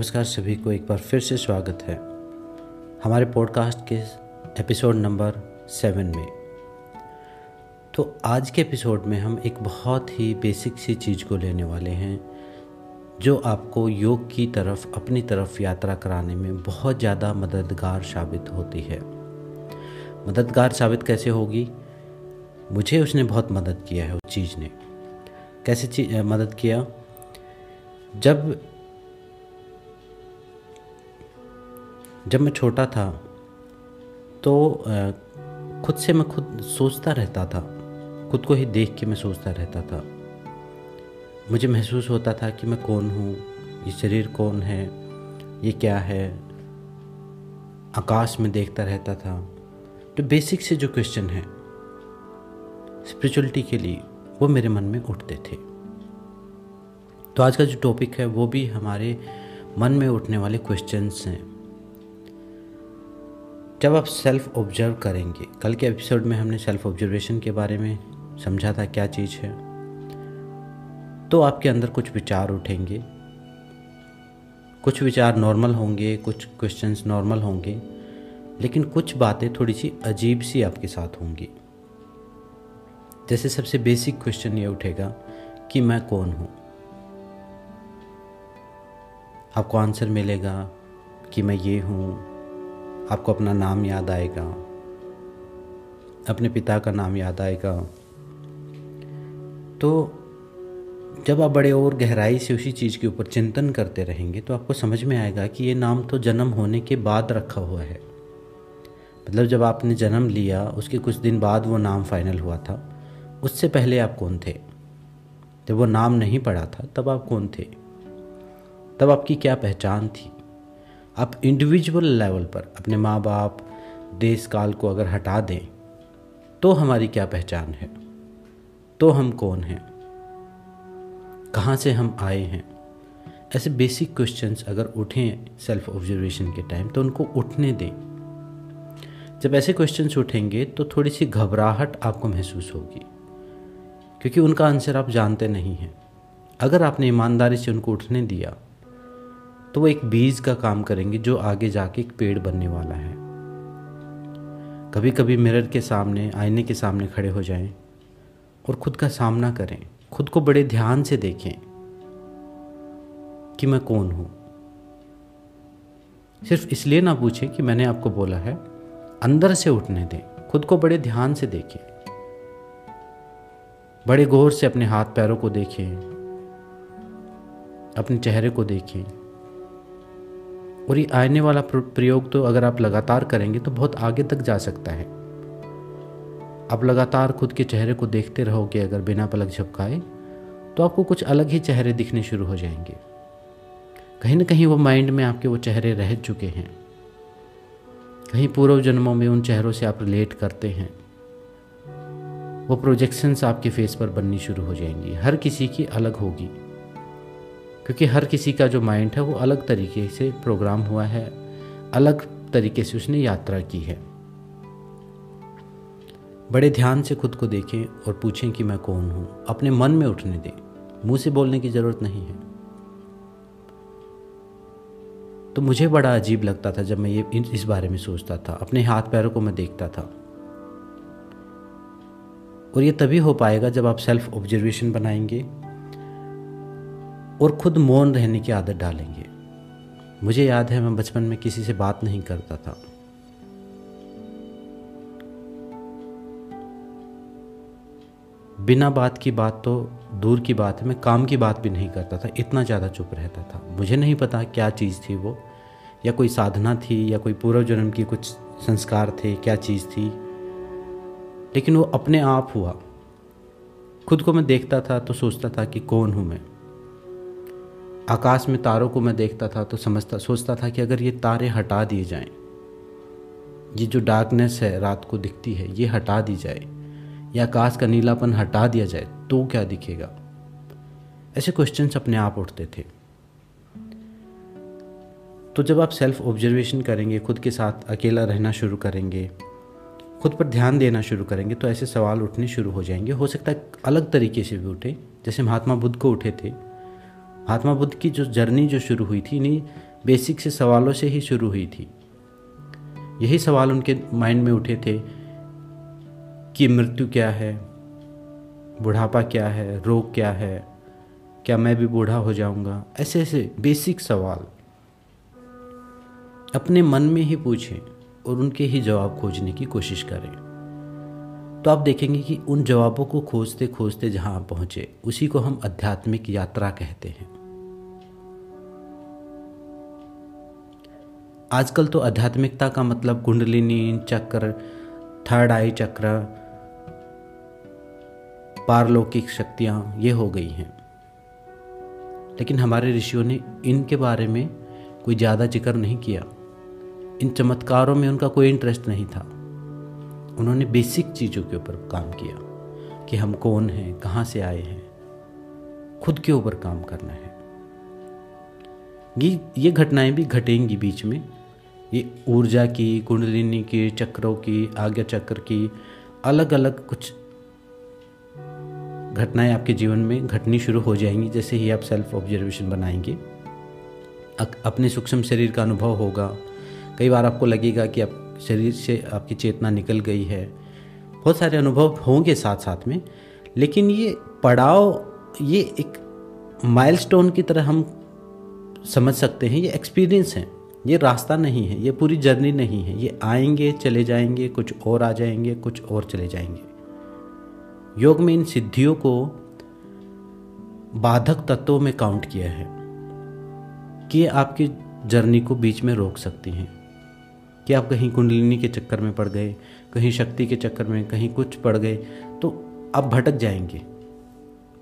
नमस्कार सभी को एक बार फिर से स्वागत है हमारे पॉडकास्ट के एपिसोड नंबर 7 में। तो आज के एपिसोड में हम एक बहुत ही बेसिक सी चीज़ को लेने वाले हैं जो आपको योग की तरफ अपनी तरफ यात्रा कराने में बहुत ज़्यादा मददगार साबित होती है। मददगार साबित कैसे होगी? मुझे उसने बहुत मदद किया है उस चीज़ ने। कैसे मदद किया? जब मैं छोटा था तो खुद से मैं खुद सोचता रहता था, खुद को ही देख के मैं सोचता रहता था। मुझे महसूस होता था कि मैं कौन हूँ, ये शरीर कौन है, ये क्या है। आकाश में देखता रहता था। तो बेसिक से जो क्वेश्चन है स्पिरिचुअलिटी के लिए वो मेरे मन में उठते थे। तो आज का जो टॉपिक है वो भी हमारे मन में उठने वाले क्वेश्चंस हैं। जब आप सेल्फ ऑब्जर्व करेंगे, कल के एपिसोड में हमने सेल्फ ऑब्जर्वेशन के बारे में समझा था क्या चीज़ है, तो आपके अंदर कुछ विचार उठेंगे। कुछ विचार नॉर्मल होंगे, कुछ क्वेश्चंस नॉर्मल होंगे, लेकिन कुछ बातें थोड़ी सी अजीब सी आपके साथ होंगी। जैसे सबसे बेसिक क्वेश्चन ये उठेगा कि मैं कौन हूँ। आपको आंसर मिलेगा कि मैं ये हूँ। आपको अपना नाम याद आएगा, अपने पिता का नाम याद आएगा। तो जब आप बड़े और गहराई से उसी चीज़ के ऊपर चिंतन करते रहेंगे तो आपको समझ में आएगा कि ये नाम तो जन्म होने के बाद रखा हुआ है। मतलब जब आपने जन्म लिया उसके कुछ दिन बाद वो नाम फाइनल हुआ था। उससे पहले आप कौन थे? जब वो नाम नहीं पड़ा था तब आप कौन थे? तब आपकी क्या पहचान थी? आप इंडिविजुअल लेवल पर अपने माँ बाप, देश काल को अगर हटा दें तो हमारी क्या पहचान है? तो हम कौन हैं? कहाँ से हम आए हैं? ऐसे बेसिक क्वेश्चंस अगर उठें सेल्फ ऑब्जर्वेशन के टाइम तो उनको उठने दें। जब ऐसे क्वेश्चंस उठेंगे तो थोड़ी सी घबराहट आपको महसूस होगी, क्योंकि उनका आंसर आप जानते नहीं हैं। अगर आपने ईमानदारी से उनको उठने दिया तो वो एक बीज का काम करेंगे जो आगे जाके एक पेड़ बनने वाला है। कभी कभी मिरर के सामने, आईने के सामने खड़े हो जाएं और खुद का सामना करें। खुद को बड़े ध्यान से देखें कि मैं कौन हूँ। सिर्फ इसलिए ना पूछें कि मैंने आपको बोला है, अंदर से उठने दें। खुद को बड़े ध्यान से देखें, बड़े गौर से अपने हाथ पैरों को देखें, अपने चेहरे को देखें। और ये आईने वाला प्रयोग तो अगर आप लगातार करेंगे तो बहुत आगे तक जा सकता है। आप लगातार खुद के चेहरे को देखते रहोगे अगर बिना पलक झपकाए, तो आपको कुछ अलग ही चेहरे दिखने शुरू हो जाएंगे। कहीं ना कहीं वो माइंड में आपके वो चेहरे रह चुके हैं। कहीं पूर्व जन्मों में उन चेहरों से आप रिलेट करते हैं। वो प्रोजेक्शंस आपके फेस पर बननी शुरू हो जाएंगी। हर किसी की अलग होगी, क्योंकि हर किसी का जो माइंड है वो अलग तरीके से प्रोग्राम हुआ है, अलग तरीके से उसने यात्रा की है। बड़े ध्यान से खुद को देखें और पूछें कि मैं कौन हूँ। अपने मन में उठने दें, मुंह से बोलने की ज़रूरत नहीं है। तो मुझे बड़ा अजीब लगता था जब मैं इस बारे में सोचता था। अपने हाथ पैरों को मैं देखता था। और ये तभी हो पाएगा जब आप सेल्फ ऑब्जर्वेशन बनाएंगे और खुद मौन रहने की आदत डालेंगे। मुझे याद है मैं बचपन में किसी से बात नहीं करता था। बिना बात की बात तो दूर की बात है, मैं काम की बात भी नहीं करता था। इतना ज़्यादा चुप रहता था। मुझे नहीं पता क्या चीज़ थी वो, या कोई साधना थी या कोई पूर्व जन्म की कुछ संस्कार थे, क्या चीज़ थी, लेकिन वो अपने आप हुआ। खुद को मैं देखता था तो सोचता था कि कौन हूँ मैं। आकाश में तारों को मैं देखता था तो सोचता था कि अगर ये तारे हटा दिए जाएं, ये जो डार्कनेस है रात को दिखती है ये हटा दी जाए, या आकाश का नीलापन हटा दिया जाए तो क्या दिखेगा। ऐसे क्वेश्चंस अपने आप उठते थे। तो जब आप सेल्फ ऑब्जर्वेशन करेंगे, खुद के साथ अकेला रहना शुरू करेंगे, खुद पर ध्यान देना शुरू करेंगे, तो ऐसे सवाल उठने शुरू हो जाएंगे। हो सकता है अलग तरीके से भी उठे, जैसे महात्मा बुद्ध को उठे थे। महात्मा बुद्ध की जो जर्नी जो शुरू हुई थी इन्हीं बेसिक से सवालों से ही शुरू हुई थी। यही सवाल उनके माइंड में उठे थे कि मृत्यु क्या है, बुढ़ापा क्या है, रोग क्या है, क्या मैं भी बूढ़ा हो जाऊंगा। ऐसे ऐसे बेसिक सवाल अपने मन में ही पूछें और उनके ही जवाब खोजने की कोशिश करें। तो आप देखेंगे कि उन जवाबों को खोजते खोजते जहां आप पहुंचे, उसी को हम आध्यात्मिक यात्रा कहते हैं। आजकल तो आध्यात्मिकता का मतलब कुंडलिनी चक्र, थर्ड आई चक्र, पारलौकिक शक्तियां ये हो गई हैं। लेकिन हमारे ऋषियों ने इनके बारे में कोई ज़्यादा जिक्र नहीं किया। इन चमत्कारों में उनका कोई इंटरेस्ट नहीं था। उन्होंने बेसिक चीज़ों के ऊपर काम किया कि हम कौन हैं, कहाँ से आए हैं, खुद के ऊपर काम करना है। ये घटनाएं भी घटेंगी बीच में, ये ऊर्जा की, कुंडलिनी की, चक्रों की, आज्ञा चक्र की, अलग अलग कुछ घटनाएं आपके जीवन में घटनी शुरू हो जाएंगी जैसे ही आप सेल्फ ऑब्जर्वेशन बनाएंगे। अपने सूक्ष्म शरीर का अनुभव होगा। कई बार आपको लगेगा कि आप शरीर से आपकी चेतना निकल गई है। बहुत सारे अनुभव होंगे साथ साथ में, लेकिन ये पड़ाव, ये एक माइलस्टोन की तरह हम समझ सकते हैं। ये एक्सपीरियंस है, ये रास्ता नहीं है, ये पूरी जर्नी नहीं है। ये आएंगे, चले जाएंगे, कुछ और आ जाएंगे, कुछ और चले जाएंगे। योग में इन सिद्धियों को बाधक तत्वों में काउंट किया है कि आपकी जर्नी को बीच में रोक सकती हैं। कि आप कहीं कुंडलिनी के चक्कर में पड़ गए, कहीं शक्ति के चक्कर में, कहीं कुछ पड़ गए, तो आप भटक जाएंगे।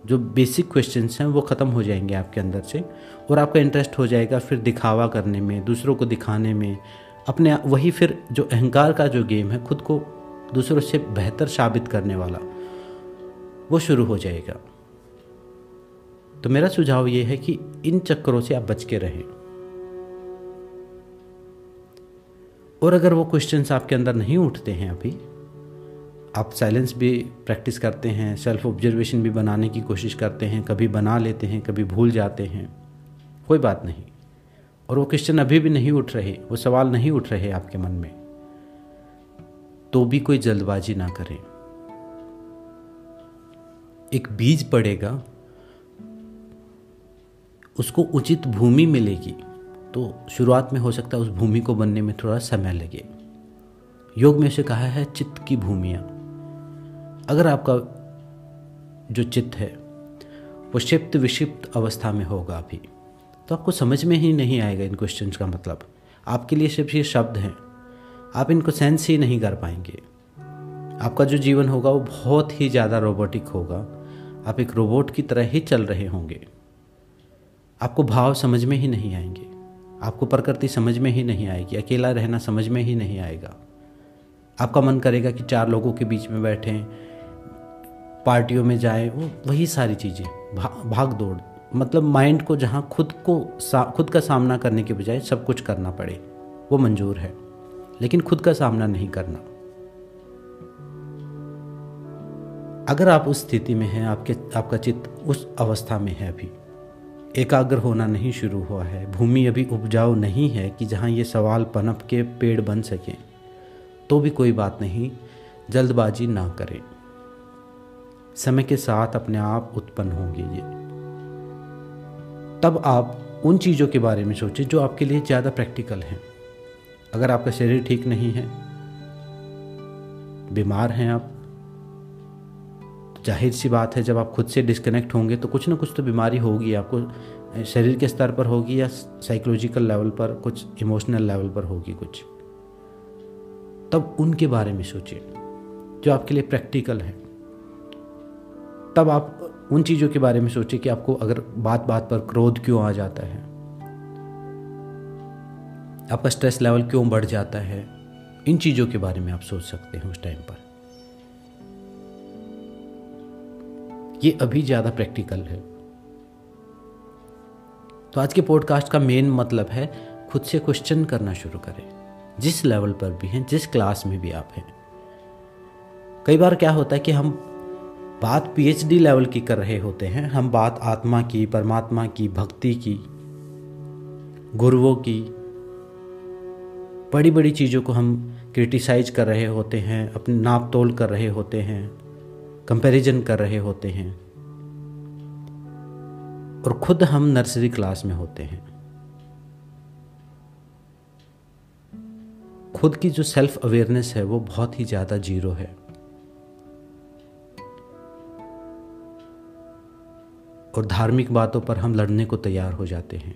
जो बेसिक क्वेश्चंस हैं वो ख़त्म हो जाएंगे आपके अंदर से, और आपका इंटरेस्ट हो जाएगा फिर दिखावा करने में, दूसरों को दिखाने में, अपने वही फिर जो अहंकार का जो गेम है, खुद को दूसरों से बेहतर साबित करने वाला, वो शुरू हो जाएगा। तो मेरा सुझाव ये है कि इन चक्करों से आप बच के रहें। और अगर वो क्वेश्चंस आपके अंदर नहीं उठते हैं, अभी आप साइलेंस भी प्रैक्टिस करते हैं, सेल्फ ऑब्जर्वेशन भी बनाने की कोशिश करते हैं, कभी बना लेते हैं, कभी भूल जाते हैं, कोई बात नहीं। और वो क्वेश्चन अभी भी नहीं उठ रहे, वो सवाल नहीं उठ रहे आपके मन में, तो भी कोई जल्दबाजी ना करें। एक बीज पड़ेगा, उसको उचित भूमि मिलेगी, तो शुरुआत में हो सकता है उस भूमि को बनने में थोड़ा समय लगे। योग में उसे कहा है चित्त की भूमियाँ। अगर आपका जो चित्त है वो क्षिप्त विक्षिप्त अवस्था में होगा अभी, तो आपको समझ में ही नहीं आएगा इन क्वेश्चंस का मतलब। आपके लिए सिर्फ ये शब्द हैं, आप इनको सेंस ही नहीं कर पाएंगे। आपका जो जीवन होगा वो बहुत ही ज़्यादा रोबोटिक होगा। आप एक रोबोट की तरह ही चल रहे होंगे। आपको भाव समझ में ही नहीं आएंगे, आपको प्रकृति समझ में ही नहीं आएगी, अकेला रहना समझ में ही नहीं आएगा। आपका मन करेगा कि 4 लोगों के बीच में बैठें, पार्टियों में जाएं, वो वही सारी चीज़ें, भाग दौड़, मतलब माइंड को जहाँ खुद का सामना करने के बजाय सब कुछ करना पड़े, वो मंजूर है, लेकिन खुद का सामना नहीं करना। अगर आप उस स्थिति में हैं, आपका चित्त उस अवस्था में है, अभी एकाग्र होना नहीं शुरू हुआ है, भूमि अभी उपजाऊ नहीं है कि जहाँ ये सवाल पनप के पेड़ बन सकें, तो भी कोई बात नहीं, जल्दबाजी ना करें। समय के साथ अपने आप उत्पन्न होंगे ये। तब आप उन चीज़ों के बारे में सोचें जो आपके लिए ज़्यादा प्रैक्टिकल हैं। अगर आपका शरीर ठीक नहीं है, बीमार हैं आप, जाहिर सी बात है जब आप खुद से डिस्कनेक्ट होंगे तो कुछ ना कुछ तो बीमारी होगी आपको, शरीर के स्तर पर होगी या साइकोलॉजिकल लेवल पर, कुछ इमोशनल लेवल पर होगी कुछ। तब उनके बारे में सोचिए जो आपके लिए प्रैक्टिकल है। तब आप उन चीज़ों के बारे में सोचिए कि आपको अगर बात बात पर क्रोध क्यों आ जाता है, आपका स्ट्रेस लेवल क्यों बढ़ जाता है, इन चीज़ों के बारे में आप सोच सकते हैं उस टाइम पर। ये अभी ज़्यादा प्रैक्टिकल है। तो आज के पॉडकास्ट का मेन मतलब है खुद से क्वेश्चन करना शुरू करें, जिस लेवल पर भी हैं, जिस क्लास में भी आप हैं। कई बार क्या होता है कि हम बात PhD लेवल की कर रहे होते हैं, हम बात आत्मा की, परमात्मा की, भक्ति की, गुरुओं की, बड़ी बड़ी चीज़ों को हम क्रिटिसाइज कर रहे होते हैं, अपनी नाप तोल कर रहे होते हैं, कंपैरिजन कर रहे होते हैं, और खुद हम नर्सरी क्लास में होते हैं। खुद की जो सेल्फ अवेयरनेस है वो बहुत ही ज़्यादा जीरो है। और धार्मिक बातों पर हम लड़ने को तैयार हो जाते हैं।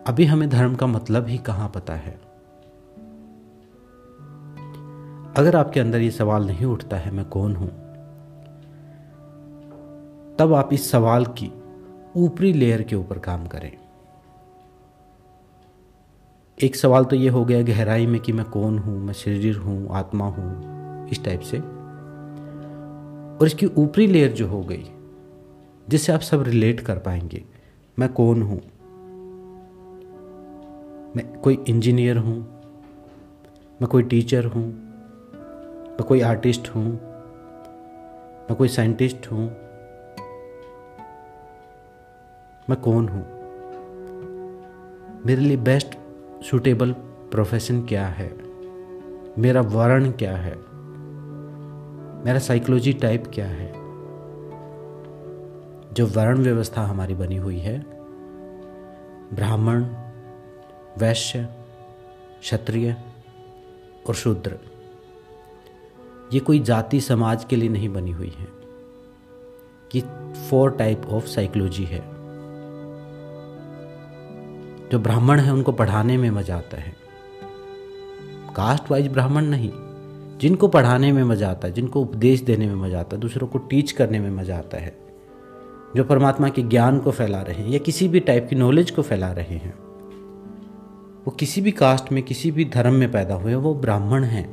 अभी हमें धर्म का मतलब ही कहाँ पता है। अगर आपके अंदर ये सवाल नहीं उठता है मैं कौन हूं, तब आप इस सवाल की ऊपरी लेयर के ऊपर काम करें। एक सवाल तो ये हो गया गहराई में कि मैं कौन हूं, मैं शरीर हूं, आत्मा हूं, इस टाइप से। और इसकी ऊपरी लेयर जो हो गई, जिससे आप सब रिलेट कर पाएंगे, मैं कौन हूं। मैं कोई इंजीनियर हूं, मैं कोई टीचर हूं, मैं कोई आर्टिस्ट हूं, मैं कोई साइंटिस्ट हूं, मैं कौन हूं। मेरे लिए बेस्ट सूटेबल प्रोफेशन क्या है, मेरा वर्ण क्या है, मेरा साइकोलॉजी टाइप क्या है। जो वर्ण व्यवस्था हमारी बनी हुई है, ब्राह्मण, वैश्य, क्षत्रिय और शूद्र, ये कोई जाति समाज के लिए नहीं बनी हुई है। ये 4 टाइप ऑफ साइकोलॉजी है। जो ब्राह्मण है उनको पढ़ाने में मजा आता है, कास्ट वाइज ब्राह्मण नहीं, जिनको पढ़ाने में मजा आता है, जिनको उपदेश देने में मजा आता है, दूसरों को टीच करने में मजा आता है, जो परमात्मा के ज्ञान को फैला रहे हैं या किसी भी टाइप की नॉलेज को फैला रहे हैं, वो किसी भी कास्ट में, किसी भी धर्म में पैदा हुए, वो ब्राह्मण हैं।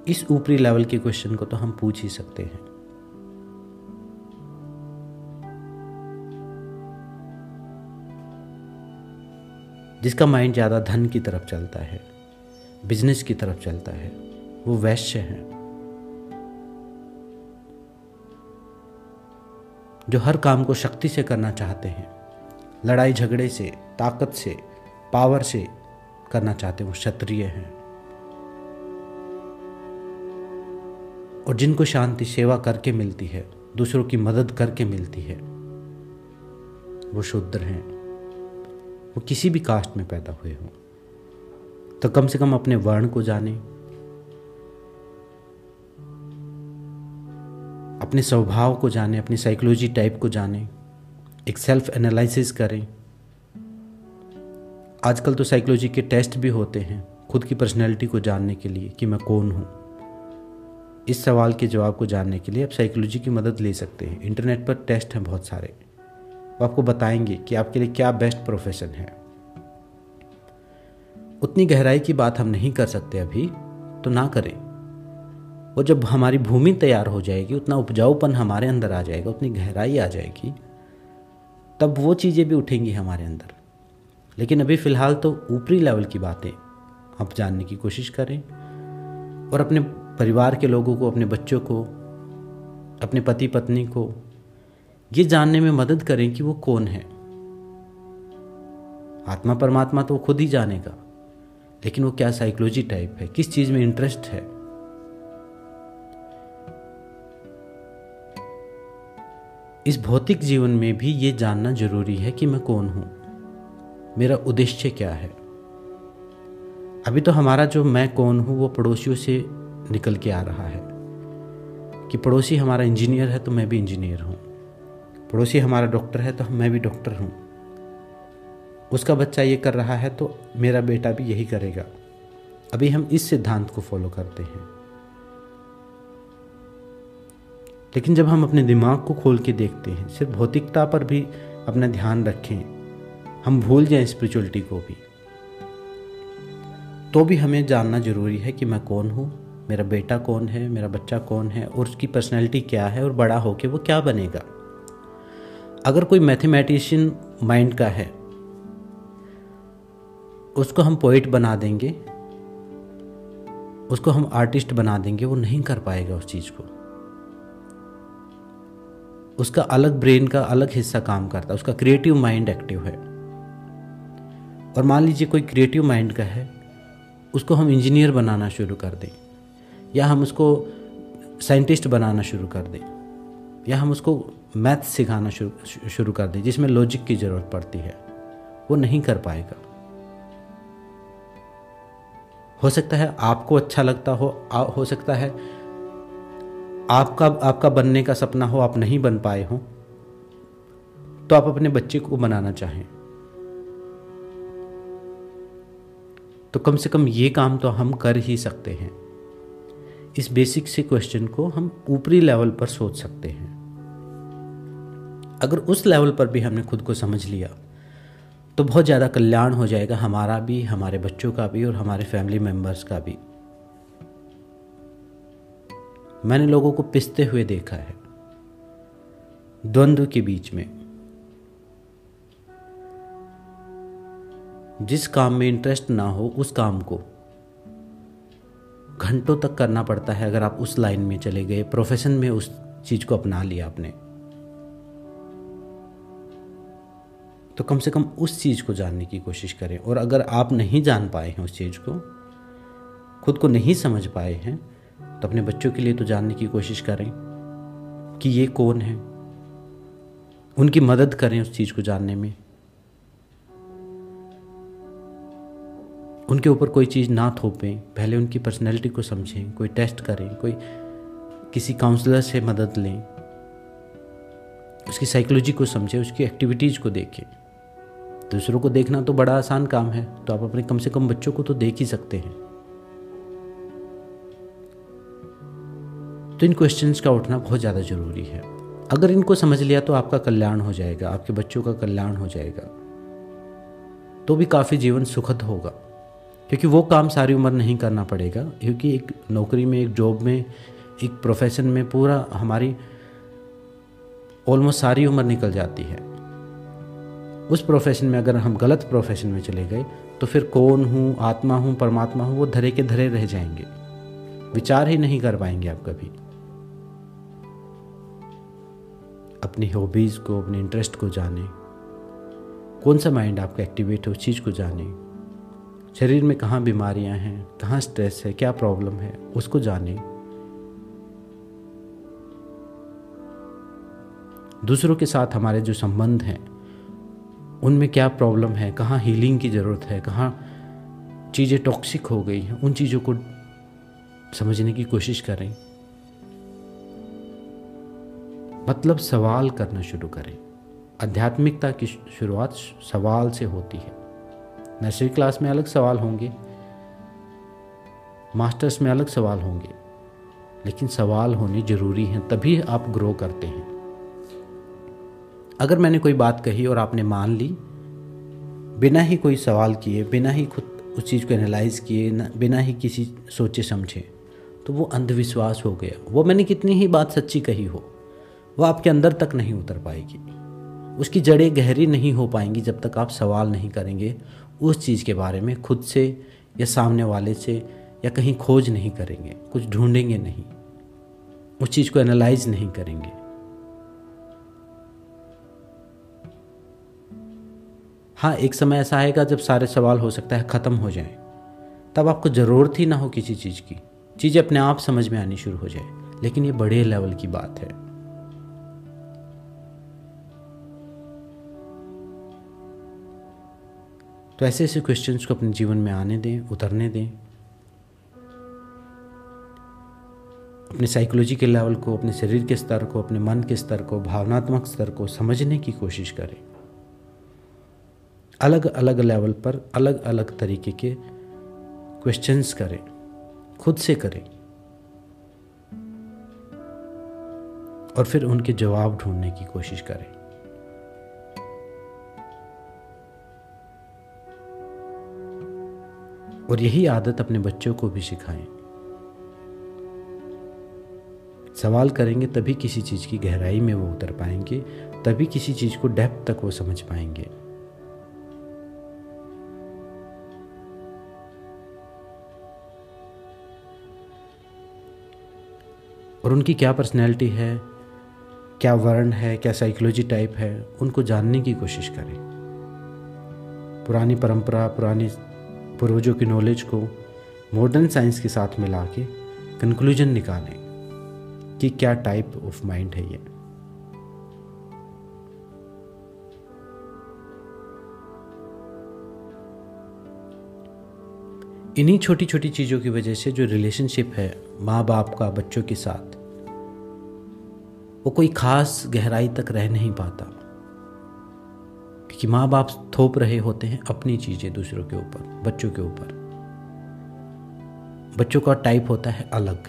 इस ऊपरी लेवल के क्वेश्चन को तो हम पूछ ही सकते हैं। जिसका माइंड ज़्यादा धन की तरफ चलता है, बिजनेस की तरफ चलता है, वो वैश्य है। जो हर काम को शक्ति से करना चाहते हैं, लड़ाई झगड़े से, ताकत से, पावर से करना चाहते हैं, वो क्षत्रिय हैं। और जिनको शांति सेवा करके मिलती है, दूसरों की मदद करके मिलती है, वो शूद्र हैं। वो किसी भी कास्ट में पैदा हुए हों, तो कम से कम अपने वर्ण को जानें, अपने स्वभाव को जानें, अपनी साइकोलॉजी टाइप को जानें, एक सेल्फ एनालिसिस करें। आजकल तो साइकोलॉजी के टेस्ट भी होते हैं खुद की पर्सनैलिटी को जानने के लिए कि मैं कौन हूँ। इस सवाल के जवाब को जानने के लिए आप साइकोलॉजी की मदद ले सकते हैं। इंटरनेट पर टेस्ट हैं बहुत सारे, वो आपको बताएंगे कि आपके लिए क्या बेस्ट प्रोफेशन है। उतनी गहराई की बात हम नहीं कर सकते अभी, तो ना करें। और जब हमारी भूमि तैयार हो जाएगी, उतना उपजाऊपन हमारे अंदर आ जाएगा, उतनी गहराई आ जाएगी, तब वो चीज़ें भी उठेंगी हमारे अंदर। लेकिन अभी फ़िलहाल तो ऊपरी लेवल की बातें आप जानने की कोशिश करें और अपने परिवार के लोगों को, अपने बच्चों को, अपने पति पत्नी को ये जानने में मदद करें कि वो कौन है। आत्मा परमात्मा तो वो खुद ही जानेगा, लेकिन वो क्या साइकोलॉजी टाइप है, किस चीज़ में इंटरेस्ट है। इस भौतिक जीवन में भी ये जानना जरूरी है कि मैं कौन हूं, मेरा उद्देश्य क्या है। अभी तो हमारा जो मैं कौन हूं वो पड़ोसियों से निकल के आ रहा है कि पड़ोसी हमारा इंजीनियर है तो मैं भी इंजीनियर हूं, पड़ोसी हमारा डॉक्टर है तो मैं भी डॉक्टर हूं, उसका बच्चा ये कर रहा है तो मेरा बेटा भी यही करेगा। अभी हम इस सिद्धांत को फॉलो करते हैं। लेकिन जब हम अपने दिमाग को खोल के देखते हैं, सिर्फ भौतिकता पर भी अपना ध्यान रखें, हम भूल जाएं स्पिरिचुअलिटी को भी, तो भी हमें जानना जरूरी है कि मैं कौन हूँ, मेरा बेटा कौन है, मेरा बच्चा कौन है और उसकी पर्सनैलिटी क्या है और बड़ा होके वो क्या बनेगा। अगर कोई मैथमेटिशियन माइंड का है, उसको हम पोइट बना देंगे, उसको हम आर्टिस्ट बना देंगे, वो नहीं कर पाएगा उस चीज़ को। उसका अलग ब्रेन का अलग हिस्सा काम करता है, उसका क्रिएटिव माइंड एक्टिव है। और मान लीजिए कोई क्रिएटिव माइंड का है, उसको हम इंजीनियर बनाना शुरू कर दें, या हम उसको साइंटिस्ट बनाना शुरू कर दें, या हम उसको मैथ्स सिखाना शुरू कर दें जिसमें लॉजिक की ज़रूरत पड़ती है, वो नहीं कर पाएगा। हो सकता है आपको अच्छा लगता हो सकता है आपका बनने का सपना हो, आप नहीं बन पाए हो, तो आप अपने बच्चे को बनाना चाहें, तो कम से कम ये काम तो हम कर ही सकते हैं। इस बेसिक से क्वेश्चन को हम ऊपरी लेवल पर सोच सकते हैं। अगर उस लेवल पर भी हमने खुद को समझ लिया तो बहुत ज़्यादा कल्याण हो जाएगा, हमारा भी, हमारे बच्चों का भी और हमारे फैमिली मेम्बर्स का भी। मैंने लोगों को पिसते हुए देखा है, द्वंद्व के बीच में। जिस काम में इंटरेस्ट ना हो उस काम को घंटों तक करना पड़ता है। अगर आप उस लाइन में चले गए, प्रोफेशन में उस चीज को अपना लिया आपने, तो कम से कम उस चीज को जानने की कोशिश करें। और अगर आप नहीं जान पाए हैं उस चीज को, खुद को नहीं समझ पाए हैं, तो अपने बच्चों के लिए तो जानने की कोशिश करें कि ये कौन है, उनकी मदद करें उस चीज को जानने में। उनके ऊपर कोई चीज़ ना थोपें, पहले उनकी पर्सनैलिटी को समझें, कोई टेस्ट करें, कोई किसी काउंसलर से मदद लें, उसकी साइकोलॉजी को समझें, उसकी एक्टिविटीज़ को देखें। दूसरों को देखना तो बड़ा आसान काम है, तो आप अपने कम से कम बच्चों को तो देख ही सकते हैं। तो इन क्वेश्चंस का उठना बहुत ज़्यादा ज़रूरी है। अगर इनको समझ लिया तो आपका कल्याण हो जाएगा, आपके बच्चों का कल्याण हो जाएगा, तो भी काफ़ी जीवन सुखद होगा। क्योंकि वो काम सारी उम्र नहीं करना पड़ेगा, क्योंकि एक नौकरी में, एक जॉब में, एक प्रोफेशन में पूरा हमारी ऑलमोस्ट सारी उम्र निकल जाती है। उस प्रोफेशन में अगर हम गलत प्रोफेशन में चले गए तो फिर कौन हूँ, आत्मा हूँ, परमात्मा हूँ, वो धरे के धरे रह जाएंगे, विचार ही नहीं कर पाएंगे आप कभी। अपनी हॉबीज़ को, अपने इंटरेस्ट को जाने, कौन सा माइंड आपका एक्टिवेट है उस चीज़ को जाने, शरीर में कहाँ बीमारियां हैं, कहाँ स्ट्रेस है, क्या प्रॉब्लम है, उसको जाने। दूसरों के साथ हमारे जो संबंध हैं उनमें क्या प्रॉब्लम है, कहाँ हीलिंग की ज़रूरत है, कहाँ चीज़ें टॉक्सिक हो गई हैं, उन चीज़ों को समझने की कोशिश करें। मतलब सवाल करना शुरू करें। आध्यात्मिकता की शुरुआत सवाल से होती है। नर्सरी क्लास में अलग सवाल होंगे, मास्टर्स में अलग सवाल होंगे, लेकिन सवाल होने जरूरी हैं, तभी आप ग्रो करते हैं। अगर मैंने कोई बात कही और आपने मान ली बिना ही कोई सवाल किए, बिना ही खुद उस चीज़ को एनालाइज किए, बिना ही किसी सोचे समझे, तो वो अंधविश्वास हो गया। वो मैंने कितनी ही बात सच्ची कही हो, वो आपके अंदर तक नहीं उतर पाएगी, उसकी जड़ें गहरी नहीं हो पाएंगी जब तक आप सवाल नहीं करेंगे उस चीज़ के बारे में, खुद से या सामने वाले से, या कहीं खोज नहीं करेंगे, कुछ ढूंढेंगे नहीं, उस चीज़ को एनालाइज नहीं करेंगे। हाँ, एक समय ऐसा आएगा जब सारे सवाल हो सकता है ख़त्म हो जाएं, तब आपको ज़रूरत ही ना हो किसी चीज़ की, चीज़ें अपने आप समझ में आनी शुरू हो जाए। लेकिन ये बड़े लेवल की बात है। तो ऐसे ऐसे क्वेश्चंस को अपने जीवन में आने दें, उतरने दें। अपने साइकोलॉजी के लेवल को, अपने शरीर के स्तर को, अपने मन के स्तर को, भावनात्मक स्तर को समझने की कोशिश करें। अलग अलग लेवल पर अलग अलग तरीके के क्वेश्चंस करें, खुद से करें, और फिर उनके जवाब ढूंढने की कोशिश करें। और यही आदत अपने बच्चों को भी सिखाएं। सवाल करेंगे तभी किसी चीज़ की गहराई में वो उतर पाएंगे, तभी किसी चीज़ को डेप्थ तक वो समझ पाएंगे। और उनकी क्या पर्सनैलिटी है, क्या वर्ण है, क्या साइकोलॉजी टाइप है, उनको जानने की कोशिश करें। पुरानी परंपरा, पुरानी पूर्वजों की नॉलेज को मॉडर्न साइंस के साथ मिला के कंक्लूजन निकालें कि क्या टाइप ऑफ माइंड है ये। इन्हीं छोटी छोटी चीज़ों की वजह से जो रिलेशनशिप है माँ बाप का बच्चों के साथ, वो कोई खास गहराई तक रह नहीं पाता, क्योंकि माँ बाप थोप रहे होते हैं अपनी चीज़ें दूसरों के ऊपर, बच्चों के ऊपर। बच्चों का टाइप होता है अलग,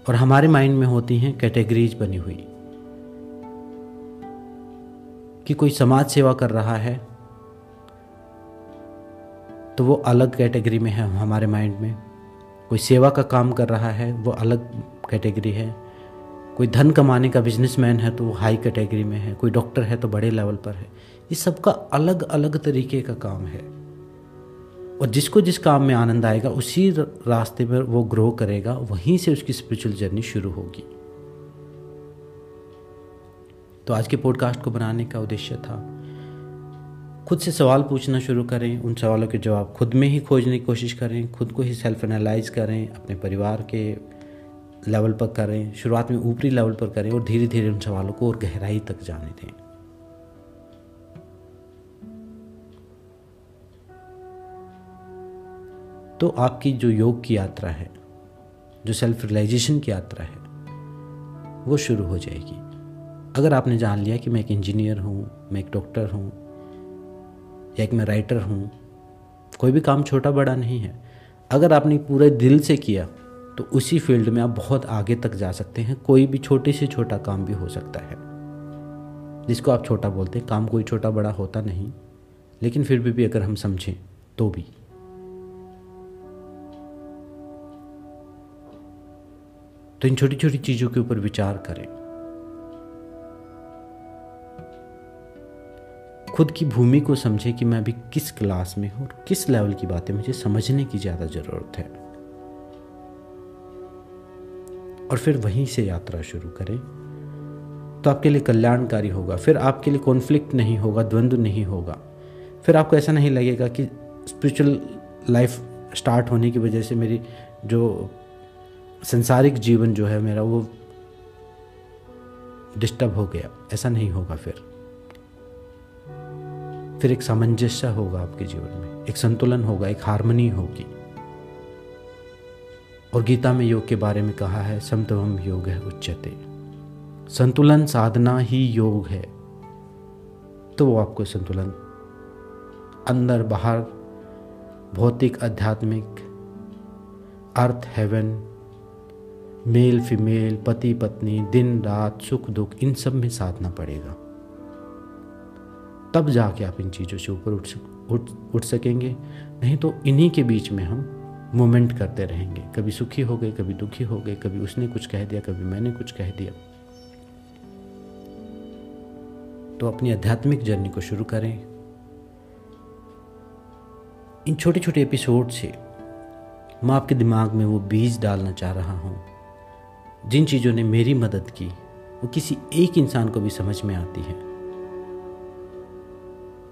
और हमारे माइंड में होती हैं कैटेगरीज बनी हुई कि कोई समाज सेवा कर रहा है तो वो अलग कैटेगरी में है हमारे माइंड में, कोई सेवा का काम कर रहा है वो अलग कैटेगरी है, कोई धन कमाने का बिजनेसमैन है तो वो हाई कैटेगरी में है, कोई डॉक्टर है तो बड़े लेवल पर है। ये सबका अलग अलग तरीके का काम है, और जिसको जिस काम में आनंद आएगा उसी रास्ते पर वो ग्रो करेगा, वहीं से उसकी स्पिरिचुअल जर्नी शुरू होगी। तो आज के पॉडकास्ट को बनाने का उद्देश्य था खुद से सवाल पूछना शुरू करें, उन सवालों के जवाब खुद में ही खोजने की कोशिश करें, खुद को ही सेल्फ एनालाइज करें, अपने परिवार के लेवल पर करें, शुरुआत में ऊपरी लेवल पर करें, और धीरे धीरे उन सवालों को और गहराई तक जाने दें। तो आपकी जो योग की यात्रा है, जो सेल्फ रियलाइजेशन की यात्रा है, वो शुरू हो जाएगी। अगर आपने जान लिया कि मैं एक इंजीनियर हूँ, मैं एक डॉक्टर हूँ, या एक मैं राइटर हूँ, कोई भी काम छोटा बड़ा नहीं है, अगर आपने पूरे दिल से किया तो उसी फील्ड में आप बहुत आगे तक जा सकते हैं। कोई भी छोटे से छोटा काम भी हो सकता है, जिसको आप छोटा बोलते हैं। काम कोई छोटा बड़ा होता नहीं, लेकिन फिर भी अगर हम समझें तो भी। तो इन छोटी छोटी चीज़ों के ऊपर विचार करें, खुद की भूमि को समझें कि मैं अभी किस क्लास में हूँ, किस लेवल की बातें मुझे समझने की ज़्यादा ज़रूरत है, और फिर वहीं से यात्रा शुरू करें। तो आपके लिए कल्याणकारी होगा, फिर आपके लिए कॉन्फ्लिक्ट नहीं होगा, द्वंद्व नहीं होगा। फिर आपको ऐसा नहीं लगेगा कि स्पिरिचुअल लाइफ स्टार्ट होने की वजह से मेरी जो संसारिक जीवन जो है मेरा वो डिस्टर्ब हो गया, ऐसा नहीं होगा। फिर एक सामंजस्य होगा आपके जीवन में, एक संतुलन होगा, एक हार्मनी होगी। और गीता में योग के बारे में कहा है, समत्वम योग है उच्यते, संतुलन साधना ही योग है। तो वो आपको संतुलन अंदर बाहर, भौतिक आध्यात्मिक, अर्थ हेवन, मेल फीमेल, पति पत्नी, दिन रात, सुख दुख, इन सब में साधना पड़ेगा। तब जाके आप इन चीज़ों से ऊपर उठ सकेंगे। नहीं तो इन्हीं के बीच में हम मूवमेंट करते रहेंगे, कभी सुखी हो गए, कभी दुखी हो गए, कभी उसने कुछ कह दिया, कभी मैंने कुछ कह दिया। तो अपनी आध्यात्मिक जर्नी को शुरू करें। इन छोटे छोटे एपिसोड से मैं आपके दिमाग में वो बीज डालना चाह रहा हूँ, जिन चीज़ों ने मेरी मदद की वो किसी एक इंसान को भी समझ में आती है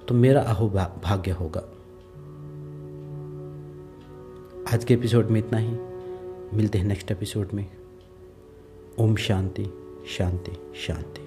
तो मेरा अहो भाग्य होगा। आज के एपिसोड में इतना ही, मिलते हैं नेक्स्ट एपिसोड में। ओम शांति शांति शांति।